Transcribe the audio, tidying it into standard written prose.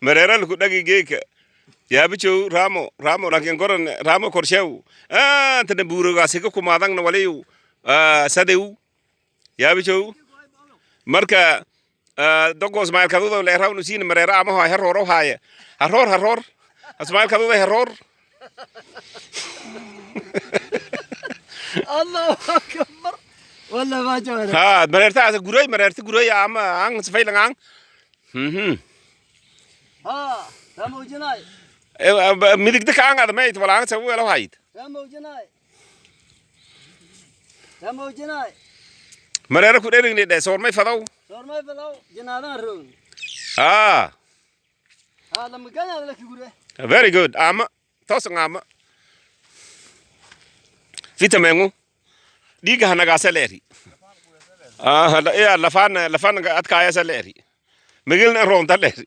Merera ku dagi geka. Ya bicho ramo lakin koran ramo korshau. Tene buru ga sika kumadang na waliu. Sadeu. Ya bicho. Marka dogos maal kaduda le raw nusin merera ama ha heroro haya. Haror. Asmaal kaduda heror. الله أكبر ولا ما جونا Mererta asa gurai ama ang sfailang ang. ها رمو جناي Midig de kang ada mate wala ang sa wala hait. رمو جناي Merera ku dering de sor mai fadaw. صار ما يفلو جنانا رون هذا مكان هذا لك يقوله Very good. Ama tosang ama. Vitamengu. Diga hanaga saleri. lafan at kaya saleri. Migil na ron taleri.